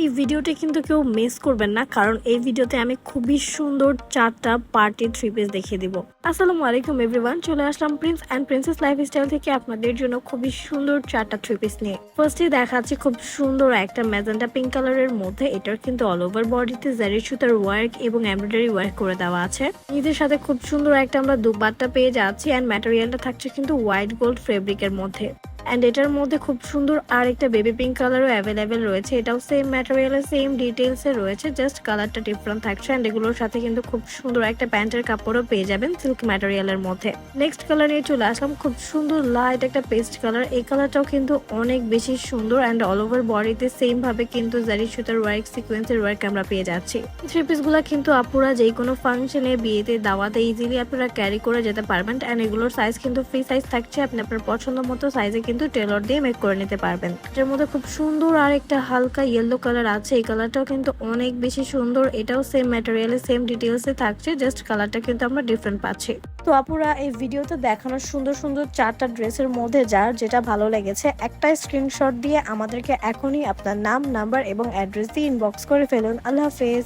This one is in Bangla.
এই ভিডিওটি কিন্তু কেউ মিস করবেন না, কারণ এই ভিডিওতে আমি খুবই সুন্দর 4টা পার্টি 3 পিস দেখিয়ে দিব। আসসালামু আলাইকুম এভরিওয়ান, চলে আসলাম প্রিন্স এন্ড প্রিন্সেস লাইফস্টাইল থেকে আপনাদের জন্য খুবই সুন্দর 4টা 3 পিস নিয়ে। ফার্স্টে দেখাচ্ছি খুব সুন্দর একটা ম্যাজেন্টা পিঙ্ক কালারের মধ্যে। এটার কিন্তু অল ওভার বডিতে জারি সুতার ওয়ার্ক এবং এমব্রয়ডারি ওয়ার্ক করে দেওয়া আছে। নিজের সাথে খুব সুন্দর একটা আমরা দুপাট্টা পেয়ে যাচ্ছি এন্ড ম্যাটেরিয়ালটা থাকছে কিন্তু হোয়াইট গোল্ড ফেব্রিকের মধ্যে। এন্ড এটার মধ্যে খুব সুন্দর আর একটা বেবি পিঙ্ক কালারও অ্যাভেলেবেল রয়েছে। এটাও সেম ম্যাটেরিয়ালে সেম ডিটেলসে রয়েছে, জাস্ট কালারটা ডিফারেন্ট থাকছে। এন্ড এগুলোর সাথে কিন্তু খুব সুন্দর একটা প্যান্টের কাপড়ও পেয়ে যাবেন সিল্ক ম্যাটেরিয়ালের মধ্যে। নেক্সট কালার নিয়ে চলে আসলাম, খুব সুন্দর লাইট একটা পেস্ট কালার। এই কালারটাও কিন্তু অনেক বেশি সুন্দর এন্ড অল ওভার বডিতে সেম ভাবে কিন্তু জারি সুতার ওয়ার্ক সিকোয়েন্সের ওয়ার্ক আমরা পেয়ে যাচ্ছি। থ্রি পিস গুলা কিন্তু আপুরা যে কোনো ফাংশনে, বিয়েতে, দাওয়াতে ইজিলি আপনারা ক্যারি করে যেতে পারবেন। এন্ড এগুলোর সাইজ কিন্তু ফ্রি সাইজ থাকছে, আপনি আপনার পছন্দ মতো সাইজে কিন্তু টেলর দিয়ে মেক করে নিতে পারবেন। এর মধ্যে খুব সুন্দর আর একটা হালকা ইয়েলো কালার আছে, এই কালারটাও কিন্তু অনেক বেশি সুন্দর। এটাও সেম ম্যাটেরিয়ালে সেম ডিটেলসে থাকছে, জাস্ট কালারটা কিন্তু আমরা ডিফারেন্ট পাচ্ছি। তো আপুরা এই ভিডিওতে দেখানো সুন্দর সুন্দর 4টা ড্রেসের মধ্যে যার যেটা ভালো লেগেছে একটা স্ক্রিনশট দিয়ে আমাদেরকে এখনই আপনার নাম, নাম্বার এবং অ্যাড্রেস দিয়ে ইনবক্স করে ফেলুন। আল্লাহ হাফেজ।